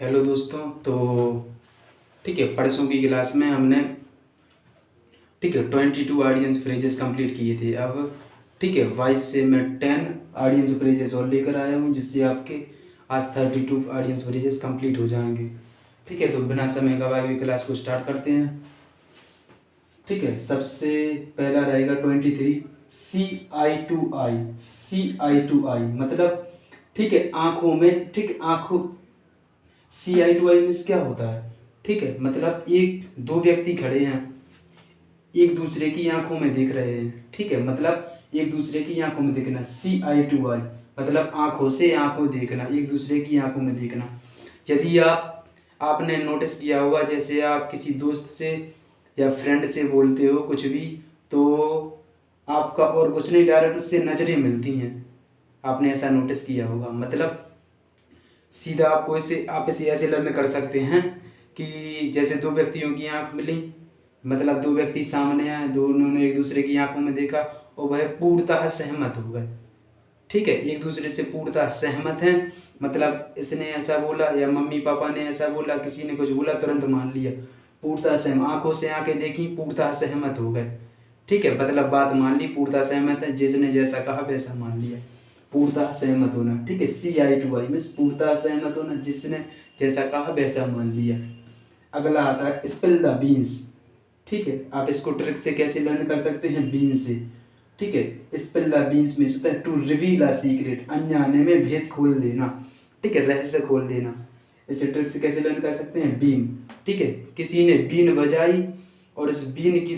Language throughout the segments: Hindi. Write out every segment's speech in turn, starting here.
हेलो दोस्तों। तो ठीक है, परसों की क्लास में हमने 22 ऑडियंस फ्रेजेस कंप्लीट किए थे। अब ठीक है, 22 से मैं 10 ऑडियंस फ्रेजेस और लेकर आया हूँ, जिससे आपके आज 32 ऑडियंस फ्रेजेस कंप्लीट हो जाएंगे। ठीक है, तो बिना समय गवाए हुए क्लास को स्टार्ट करते हैं। ठीक है, सबसे पहला रहेगा 23 CI2I। CI2I मतलब ठीक है आँखों में, ठीक आँखों CI2I में क्या होता है। ठीक है, मतलब एक दो व्यक्ति खड़े हैं, एक दूसरे की आंखों में देख रहे हैं। ठीक है, मतलब एक दूसरे की आंखों में देखना। CI2I मतलब आंखों से आंखों देखना, एक दूसरे की आंखों में देखना। यदि आपने नोटिस किया होगा, जैसे आप किसी दोस्त से या फ्रेंड से बोलते हो कुछ भी, तो आपका और कुछ नहीं, डायरेक्ट उससे नज़रें मिलती हैं। आपने ऐसा नोटिस किया होगा। मतलब सीधा आपको इसे ऐसे लर्न कर सकते हैं कि जैसे दो व्यक्तियों की आंख मिली, मतलब दो व्यक्ति सामने आए, दोनों ने एक दूसरे की आंखों में देखा और वह पूर्णतः सहमत हो गए। ठीक है, एक दूसरे से पूर्णतः सहमत हैं। मतलब इसने ऐसा बोला या मम्मी पापा ने ऐसा बोला, किसी ने कुछ बोला, तुरंत मान लिया। पूर्णतः सहमत, आंखों से आंखें देखी, पूर्णतः सहमत हो गए। ठीक है, मतलब बात मान ली, पूर्णतः सहमत है, जिसने जैसा कहा वैसा मान लिया। पूर्णतः सहमत होना। ठीक है, CI2I में पूर्णतः सहमत होना, जिसने जैसा कहा वैसा मान लिया। अगला आता है स्पिल द बीन्स। ठीक है, आप इसको ट्रिक से कैसे लर्न कर सकते हैं, बीन से। ठीक है, स्पिल द बीन्स में होता है टू रिवील अ सीक्रेट, अनजाने में भेद खोल देना। ठीक है, रहस्य खोल देना। इसे ट्रिक से कैसे लर्न कर सकते हैं, बीन। ठीक है, किसी ने बीन बजाई और उस बीन की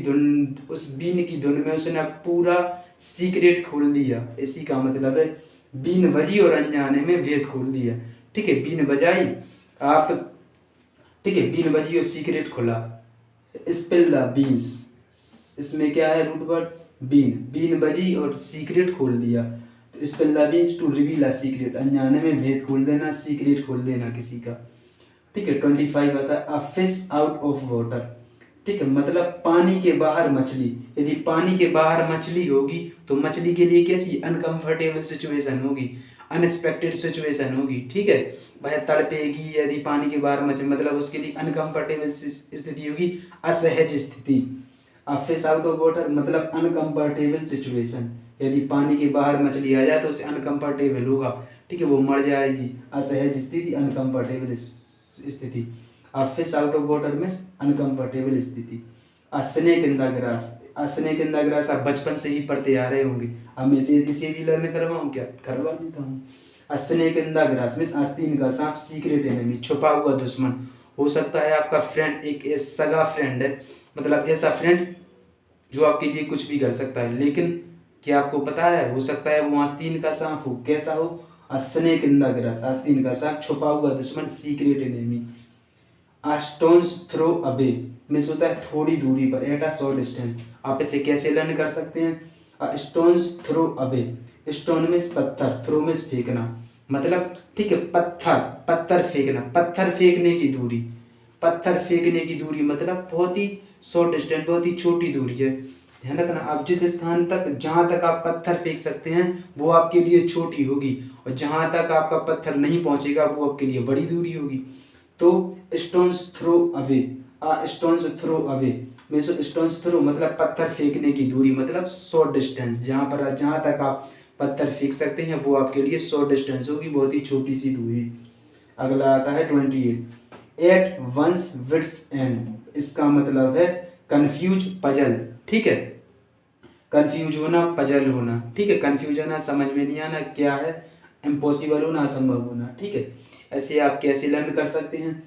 धुन में उसने पूरा सीक्रेट खोल दिया। इसी का मतलब है बीन बजी और अनजाने में भेद खोल दिया। ठीक है, बीन बजाई आप, ठीक है, बीन बजी और सीक्रेट खुला। स्पिल द बीन्स, इसमें क्या है, रूट वर्ड बीन। बीन बजी और सीक्रेट खोल दिया। तो spill the beans to reveal a secret, अनजाने में भेद खोल देना, सीक्रेट खोल देना किसी का। ठीक है, 25 आता है अ फिश आउट ऑफ वाटर। ठीक है, मतलब पानी के बाहर मछली। यदि पानी के बाहर मछली होगी तो मछली के लिए कैसी अनकंफर्टेबल सिचुएशन होगी, अनएक्सपेक्टेड सिचुएशन होगी। ठीक है, वह तड़पेगी यदि पानी के बाहर मछली, मतलब उसके लिए अनकंफर्टेबल स्थिति होगी, असहज स्थिति। फिश आउट ऑफ वाटर मतलब अनकंफर्टेबल सिचुएशन। यदि पानी के बाहर मछली आ जाए तो उसे अनकंफर्टेबल होगा। ठीक है, वो मर जाएगी, असहज स्थिति, अनकंफर्टेबल स्थिति। फिश आउट ऑफ वाटर में अनकंफर्टेबल स्थिति। Snake in the grass. Snake in the grass आप बचपन से ही पढ़ते आ रहे होंगे। अब मैं इसे भी लर्न करवाऊँ क्या, करवा देता हूँ। स्नेक इन द ग्रास में आस्तीन का सांप, सीक्रेट एनिमी, छुपा हुआ दुश्मन। हो सकता है आपका फ्रेंड एक सगा फ्रेंड है, मतलब ऐसा फ्रेंड जो आपके लिए कुछ भी कर सकता है। लेकिन क्या आपको पता है, हो सकता है वो आस्तीन का सांप हो। कैसा हो, स्नेक इन द ग्रास, आस्तीन का सांप, छुपा हुआ दुश्मन, secret enemy. Stones throw away means होता है थोड़ी दूरी पर, एट अ शॉर्ट डिस्टेंस। आप इसे कैसे लर्न कर सकते हैं, स्टोन्स थ्रो अवे। स्टोन में पत्थर, थ्रो में फेंकना, मतलब ठीक है पत्थर, पत्थर फेंकना, पत्थर फेंकने की दूरी। पत्थर फेंकने की दूरी मतलब बहुत ही शॉर्ट डिस्टेंस, बहुत ही छोटी दूरी है। ध्यान रखना, आप जिस स्थान तक, जहाँ तक आप पत्थर फेंक सकते हैं वो आपके लिए छोटी होगी, और जहाँ तक आपका पत्थर नहीं पहुँचेगा वो आपके लिए बड़ी दूरी होगी। तो stones throw away, stones throw away में स्टोन्स थ्रो मतलब पत्थर फेंकने की दूरी, मतलब शॉर्ट डिस्टेंस। जहाँ तक आप पत्थर फेंक सकते हैं वो आपके लिए शॉर्ट डिस्टेंस होगी, बहुत ही छोटी सी दूरी। अगला आता है 28 एट वंस विट्स एंड। इसका मतलब है कंफ्यूज, पजल। ठीक है, कंफ्यूज होना, पजल होना। ठीक है, कंफ्यूज होना, समझ में नहीं आना क्या है, इम्पॉसिबल होना, असंभव होना। ठीक है, ऐसे आप कैसे लर्न कर सकते हैं,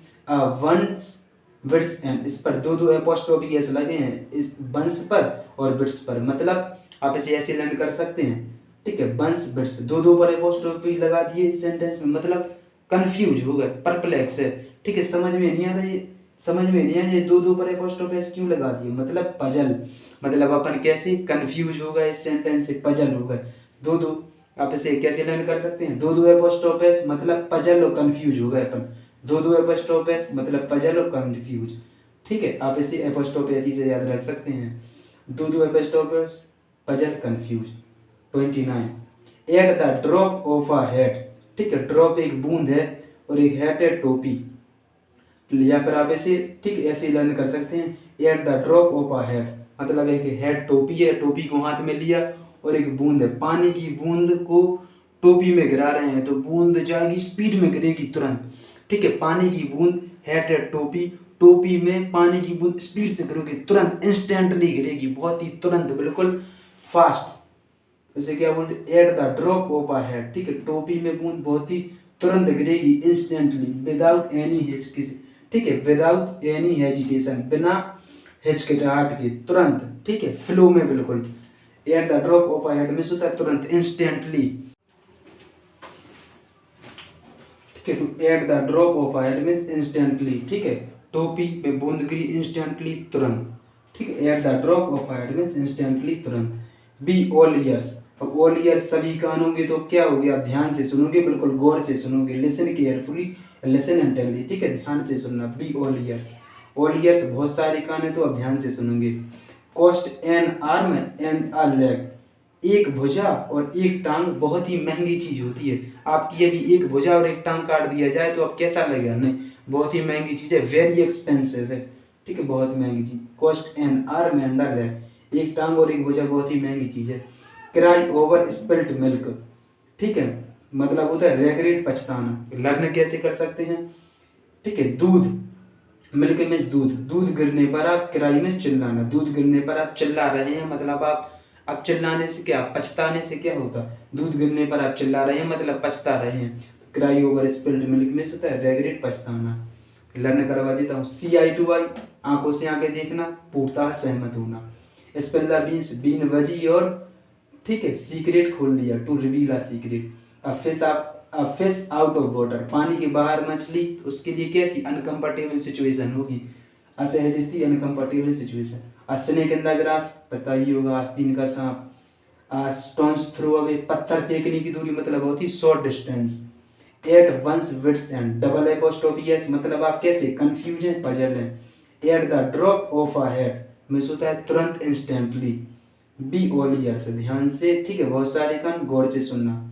वंस विट्स एंड, इस पर दो दो एपोस्ट्रोफी ऐसे लगे हैं, इस वंस पर और विट्स पर, मतलब आप इसे ऐसे लर्न कर सकते हैं। ठीक है, वंस विट्स दो दो पर एपोस्ट्रोफी लगा दिए सेंटेंस में, मतलब कंफ्यूज हो गए, परप्लेक्स है। ठीक है, समझ में नहीं आ रहा ये, समझ में नहीं आ रहा ये दो दो पर एपोस्ट्रोफी क्यों लगा दिए, मतलब पजल, मतलब अपन कैसे कंफ्यूज हो गए, इस सेंटेंस से पजल हो गए। दो दो, आप इसे कैसे लर्न कर सकते हैं, दो दो एपोस्ट्रोफेस मतलब पजल और कंफ्यूज हो गए अपन। दो दो एपोस्ट्रोफेस मतलब पजल और कंफ्यूज। ठीक है, आप इसे एपोस्ट्रोफेस से याद रख सकते हैं, दो दो apostrophes, puzzle, confuse. 29 at the drop of a hat. ठीक है, ड्रॉप एक बूंद है और एक हैट है टोपी। या फिर आप ऐसे ठीक ऐसे लर्न कर सकते हैं, at the drop of a head, मतलब एक हेड टोपी है, टोपी को हाथ में लिया और एक बूंद है, पानी की बूंद को टोपी में गिरा रहे हैं तो बूंद जाएगी स्पीड में गिरेगी तुरंत, ठीक है। पानी की बूंद, हेड है टोपी, टोपी में पानी की बूंद स्पीड से गिरोगी, तुरंत इंस्टेंटली गिरेगी, बहुत ही तुरंत, बिल्कुल फास्ट। उसे क्या बोलते हैं, at the drop of a head, ठीक है। टोपी में बूंद बहुत ही तुरंत गिरेगी, इंस्टेंटली, विदाउट एनी हेजिटेशन, ठीक है, विदाउट एनी हेजिटेशन, बिना हिचकिचाहट के, तुरंत, ठीक है, फ्लो में बिल्कुल। Eight the drop of a head में होता है तुरंत, इंस्टेंटली, ठीक है। तो eight the drop of a head means instantly, ठीक है। टोपी में बूंद गिरी, इंस्टेंटली, तुरंत, ठीक है। Eight the drop of a head means instantly, तुरंत। बी ऑल ईयर्स, अब ऑल ईयर्स सभी कान होंगे तो क्या होगी, आप ध्यान से सुनोगे, बिल्कुल गौर से सुनोगे, लिसन केयरफुली, लिसन इंटेंटली, ठीक है, ध्यान से सुनना। Be all years, all years बहुत सारे कान है तो आप ध्यान से सुनोगे। Cost N arm and a leg, एक भुजा और एक टांग बहुत ही महंगी चीज होती है। आपकी यदि एक भुजा और एक टांग काट दिया जाए तो आप कैसा लगेगा, नहीं, बहुत ही महंगी चीज है, वेरी एक्सपेंसिव है, ठीक है, बहुत महंगी चीज। Cost N arm and a leg, एक टांग और एक भुजा बहुत ही महंगी चीज है। क्राई ओवर स्पिल्ट मिल्क, ठीक है, मतलब होता है रेगरेट, पछताना। लर्न कैसे कर सकते हैं, ठीक है। दूध, मिल्क मीन्स दूध, दूध गिरने पर आप, क्राई मीन्स चिल्लाना, दूध गिरने पर आप चिल्ला रहे हैं, मतलब आप, अब चिल्लाने से क्या, पछताने से क्या होता, दूध गिरने पर आप चिल्ला रहे हैं मतलब पछता रहे हैं। तो cry over spilled milk means होता है रेगरेट, पछताना। लर्न करवा देता हूँ। सी आई टू आई, आंखों से आंखें देखना, पूर्णतः सहमत होना। स्पेल द बीन्स, बीन वजी और, ठीक है, सीक्रेट खोल दिया, to reveal a secret. A fish out of water, पानी के बाहर मछली, तो उसके लिए कैसी अनकंफर्टेबल सिचुएशन होगी, असहज स्थिति, uncomfortable situation. A snake in the grass, पता ही होगा, आस्तीन का सांप। स्टोन्स थ्रो अवे, पत्थर फेंकने की दूरी, मतलब बहुत ही short distance. At once wits end, double apostrophe s, मतलब आप कैसे, कंफ्यूज हैं, पजल हैं। At the drop of a head miss होता है तुरंत, इंस्टेंटली। बी ऑल ईयर्स, ध्यान से, ठीक है, बहुत सारे कान, गौर से सुनना।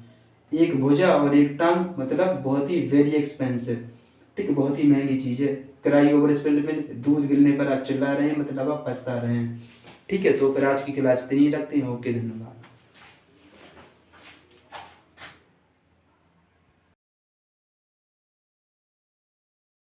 एक भुजा और एक टांग, मतलब बहुत ही वेरी एक्सपेंसिव, ठीक है, बहुत ही महंगी चीज है। क्राई ओवर स्पिल्ड मिल्क, दूध गिरने पर आप चिल्ला रहे हैं मतलब आप पछता रहे हैं, ठीक है। तो फिर आज की क्लास इतनी ही रखते हैं, ओके, धन्यवाद।